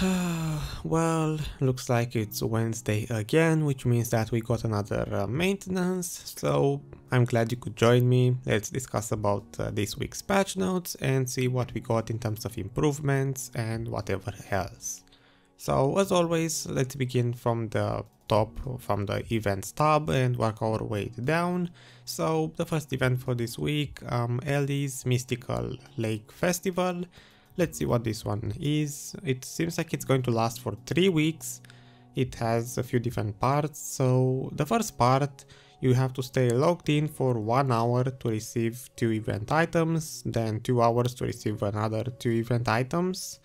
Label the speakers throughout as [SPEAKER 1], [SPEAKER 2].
[SPEAKER 1] Well, looks like it's Wednesday again, which means that we got another maintenance, so I'm glad you could join me. Let's discuss about this week's patch notes and see what we got in terms of improvements and whatever else. So as always, let's begin from the top, from the events tab, and work our way down. So the first event for this week, Ellie's Mystical Lake Festival. Let's see what this one is. It seems like it's going to last for 3 weeks. It has a few different parts. So the first part, you have to stay logged in for 1 hour to receive 2 event items, then 2 hours to receive another 2 event items.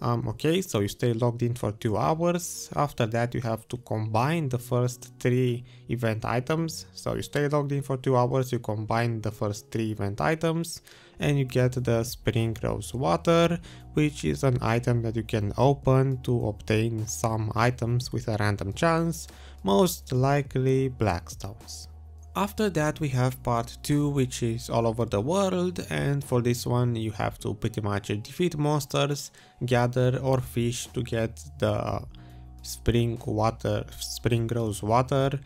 [SPEAKER 1] Okay, so you stay logged in for 2 hours. After that you have to combine the first 3 event items. So you stay logged in for 2 hours, you combine the first 3 event items, and you get the Spring Rose Water, which is an item that you can open to obtain some items with a random chance, most likely Blackstones. After that we have part 2, which is all over the world, and for this one you have to pretty much defeat monsters, gather or fish to get the Spring Rose Water.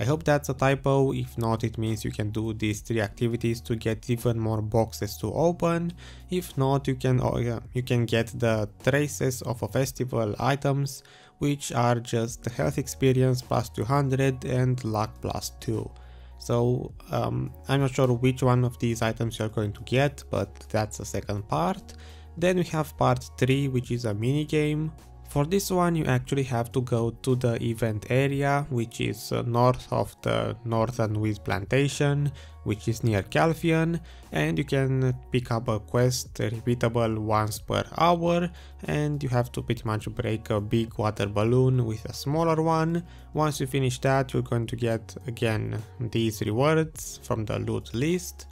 [SPEAKER 1] I hope that's a typo. If not, it means you can do these 3 activities to get even more boxes to open. If not, you can get the Traces of a Festival items, which are just health experience plus 200 and luck plus 2. So I'm not sure which one of these items you're going to get, but that's the second part. Then we have part 3, which is a mini game. For this one you actually have to go to the event area, which is north of the Northern Wiz Plantation, which is near Calphion, and you can pick up a quest repeatable once per hour, and you have to pretty much break a big water balloon with a smaller one. Once you finish that, you're going to get again these rewards from the loot list.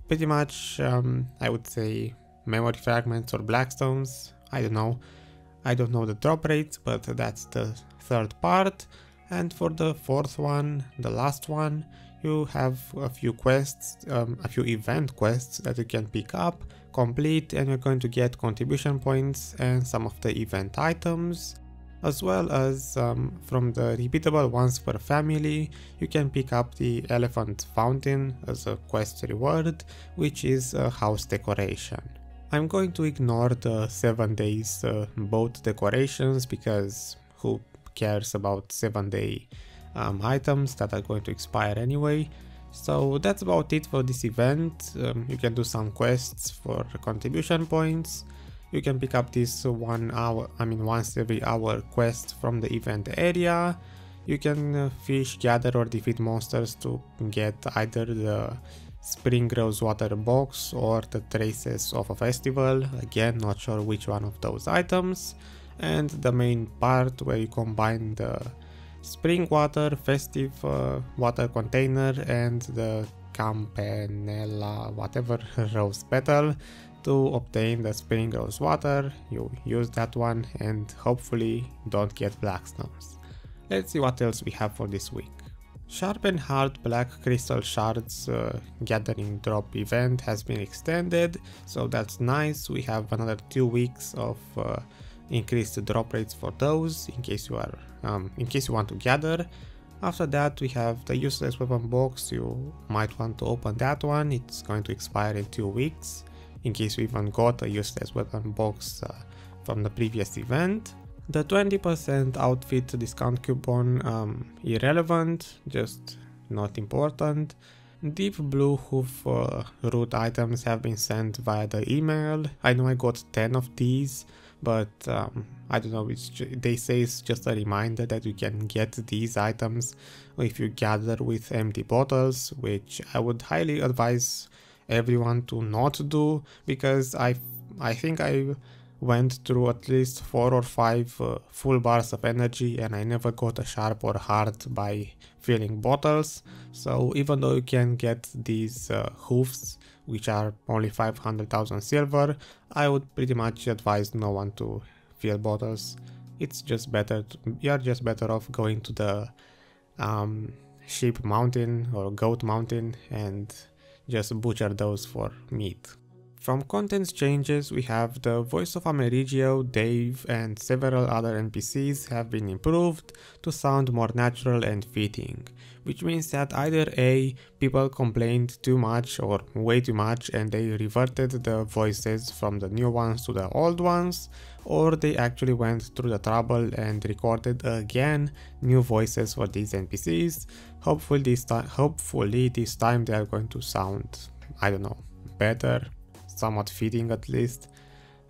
[SPEAKER 1] Pretty much I would say memory fragments or blackstones, I don't know the drop rates, but that's the third part. And for the fourth one, the last one, you have a few quests, a few event quests that you can pick up, complete, and you're going to get contribution points and some of the event items. As well as from the repeatable once per family, you can pick up the Elephant Fountain as a quest reward, which is a house decoration. I'm going to ignore the 7 days boat decorations because who cares about 7-day items that are going to expire anyway. So that's about it for this event. You can do some quests for contribution points. You can pick up this once every hour quest from the event area. You can fish, gather or defeat monsters to get either the Spring Rose Water box or the Traces of a Festival, again not sure which one of those items, and the main part where you combine the Spring Water, Festive Water Container and the Campanella whatever Rose Petal to obtain the Spring Rose Water. You use that one and hopefully don't get Blackstones. Let's see what else we have for this week. Sharp and Hard Black Crystal Shards Gathering Drop event has been extended, so that's nice. We have another 2 weeks of increased drop rates for those in case you want to gather. After that we have the Useless Weapon box. You might want to open that one. It's going to expire in 2 weeks in case you even got a Useless Weapon box from the previous event. The 20% outfit discount coupon, irrelevant, just not important. Deep Blue Hoof root items have been sent via the email. I know I got 10 of these, but I don't know, they say it's just a reminder that you can get these items if you gather with empty bottles, which I would highly advise everyone to not do, because I think I went through at least 4 or 5 full bars of energy and I never got a sharp or hard by filling bottles. So even though you can get these hoofs, which are only 500,000 silver, I would pretty much advise no one to fill bottles. It's just better, you're just better off going to the sheep mountain or goat mountain and just butcher those for meat. From contents changes, we have the voice of Amerigio, Dave, and several other NPCs have been improved to sound more natural and fitting, which means that either A, people complained too much or way too much and they reverted the voices from the new ones to the old ones, or they actually went through the trouble and recorded again new voices for these NPCs. Hopefully this time they are going to sound, I don't know, better, somewhat fitting at least.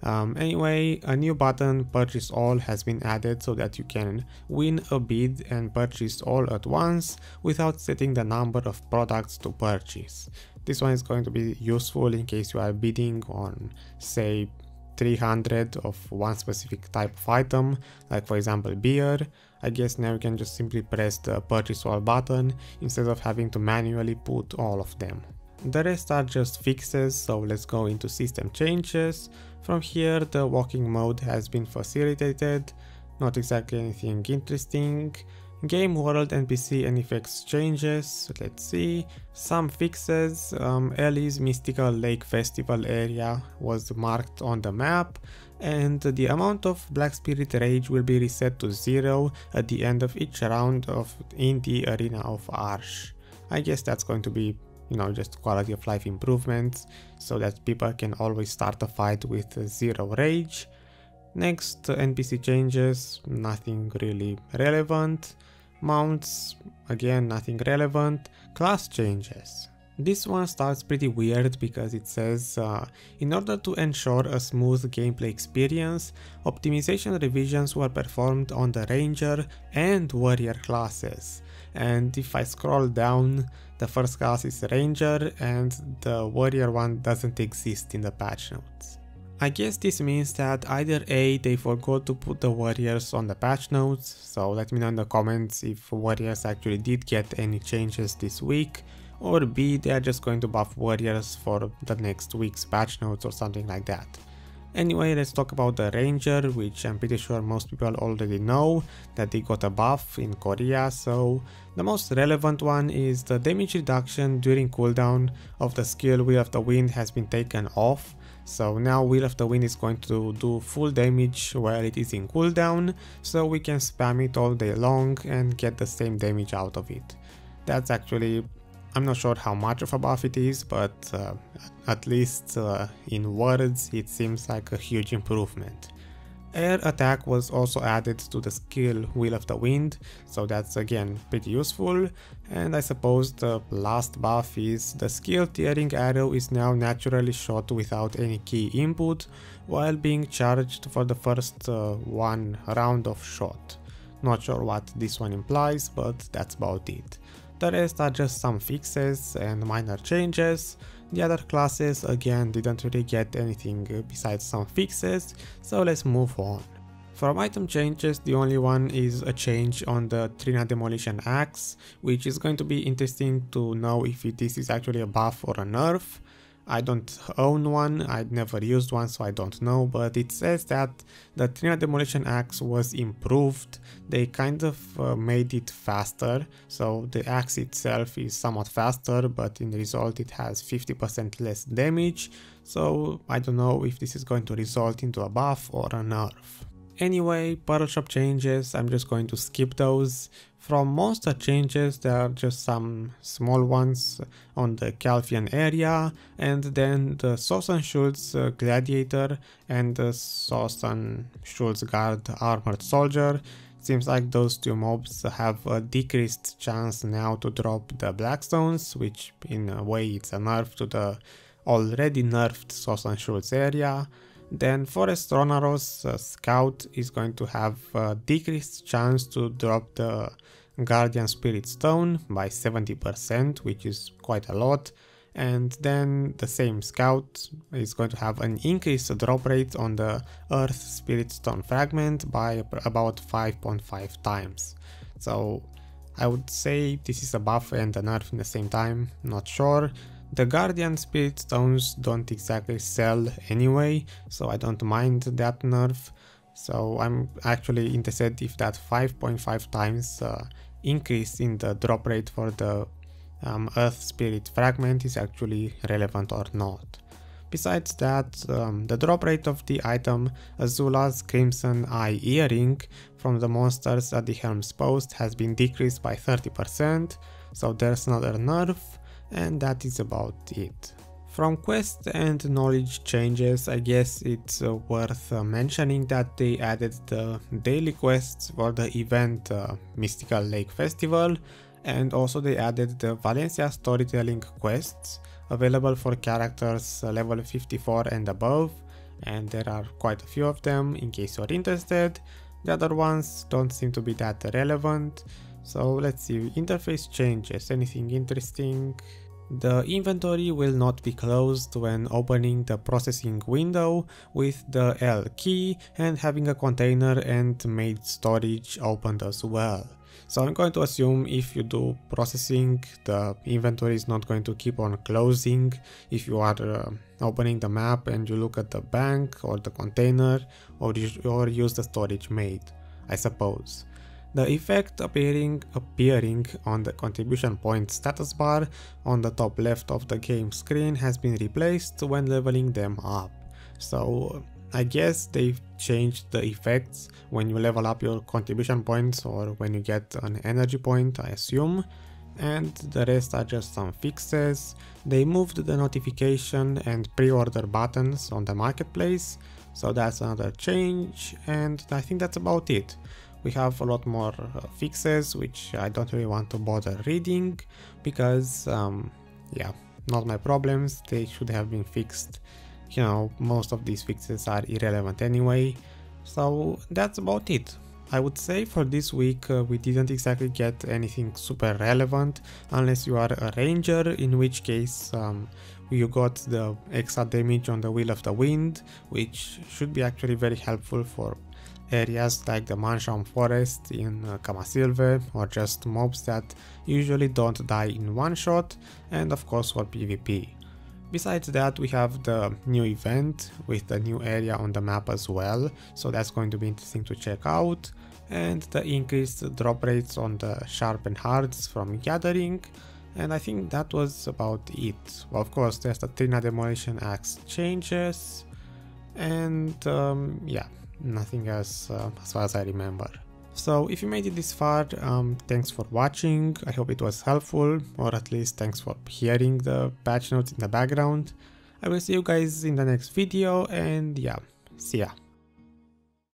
[SPEAKER 1] Anyway, a new button, Purchase All, has been added so that you can win a bid and purchase all at once without setting the number of products to purchase. This one is going to be useful in case you are bidding on, say, 300 of one specific type of item, like for example beer. I guess now you can just simply press the Purchase All button instead of having to manually put all of them. The rest are just fixes, so let's go into system changes. From here, the walking mode has been facilitated, not exactly anything interesting. Game world NPC and effects changes, let's see. Some fixes, Ellie's Mystical Lake Festival area was marked on the map, and the amount of Black Spirit Rage will be reset to 0 at the end of each round in the Arena of Arsh. I guess that's going to be, you know, just quality of life improvements, so that people can always start a fight with 0 rage. Next, NPC changes, nothing really relevant. Mounts, again nothing relevant. Class changes. This one starts pretty weird because it says, in order to ensure a smooth gameplay experience, optimization revisions were performed on the Ranger and Warrior classes. And if I scroll down, the first class is Ranger and the Warrior one doesn't exist in the patch notes. I guess this means that either A, they forgot to put the Warriors on the patch notes, so let me know in the comments if Warriors actually did get any changes this week, or B, they are just going to buff Warriors for the next week's patch notes or something like that. Anyway, let's talk about the Ranger, which I'm pretty sure most people already know that they got a buff in Korea, so the most relevant one is the damage reduction during cooldown of the skill Wheel of the Wind has been taken off. So now Wheel of the Wind is going to do full damage while it is in cooldown, so we can spam it all day long and get the same damage out of it. That's actually, I'm not sure how much of a buff it is, but at least in words it seems like a huge improvement. Air attack was also added to the skill Wheel of the Wind, so that's again pretty useful. And I suppose the last buff is the skill Tearing Arrow is now naturally shot without any key input while being charged for the first one round of shot. Not sure what this one implies, but that's about it. The rest are just some fixes and minor changes. The other classes again didn't really get anything besides some fixes, so let's move on. From item changes, the only one is a change on the Trina Demolition Axe, which is going to be interesting to know if this is actually a buff or a nerf. I don't own one, I'd never used one, so I don't know, but it says that the Trina Demolition Axe was improved. They kind of made it faster, so the axe itself is somewhat faster, but in result it has 50% less damage, so I don't know if this is going to result into a buff or a nerf. Anyway, Pearl Shop changes, I'm just going to skip those. From monster changes, there are just some small ones on the Calfian area, and then the Sausan Shultz Gladiator and the Sausan Shultz Guard Armored Soldier. Seems like those two mobs have a decreased chance now to drop the Blackstones, which in a way it's a nerf to the already nerfed Sausan Shultz area. Then Forest Ronaros Scout is going to have a decreased chance to drop the Guardian Spirit Stone by 70%, which is quite a lot. And then the same Scout is going to have an increased drop rate on the Earth Spirit Stone Fragment by about 5.5 times. So I would say this is a buff and a nerf in the same time, not sure. The Guardian Spirit Stones don't exactly sell anyway, so I don't mind that nerf. So I'm actually interested if that 5.5 times increase in the drop rate for the Earth Spirit Fragment is actually relevant or not. Besides that, the drop rate of the item Azula's Crimson Eye Earring from the monsters at the Helm's Post has been decreased by 30%, so there's another nerf, and that is about it. From quest and knowledge changes, I guess it's worth mentioning that they added the daily quests for the event Mystical Lake Festival, and also they added the Valencia storytelling quests available for characters level 54 and above, and there are quite a few of them in case you're interested. The other ones don't seem to be that relevant, so let's see. Interface changes, anything interesting? The inventory will not be closed when opening the processing window with the L key and having a container and maid storage opened as well. So I'm going to assume if you do processing, the inventory is not going to keep on closing if you are opening the map and you look at the bank or the container or use the storage maid, I suppose. The effect appearing on the contribution point status bar on the top left of the game screen has been replaced when leveling them up. So I guess they've changed the effects when you level up your contribution points or when you get an energy point, I assume, and the rest are just some fixes. They moved the notification and pre-order buttons on the marketplace, so that's another change, and I think that's about it. We have a lot more fixes, which I don't really want to bother reading because, yeah, not my problems. They should have been fixed. You know, most of these fixes are irrelevant anyway. So that's about it. I would say for this week we didn't exactly get anything super relevant unless you are a ranger, in which case you got the extra damage on the Wheel of the Wind, which should be actually very helpful for areas like the Mansham Forest in Camasilve, or just mobs that usually don't die in one shot, and of course for PvP. Besides that, we have the new event with the new area on the map as well, so that's going to be interesting to check out, and the increased drop rates on the sharpened hearts from gathering, and I think that was about it. Well, of course there's the Trina Demolition Axe changes, and yeah, nothing else as far as I remember. So if you made it this far, thanks for watching. I hope it was helpful, or at least thanks for hearing the patch notes in the background. I will see you guys in the next video, and yeah, see ya.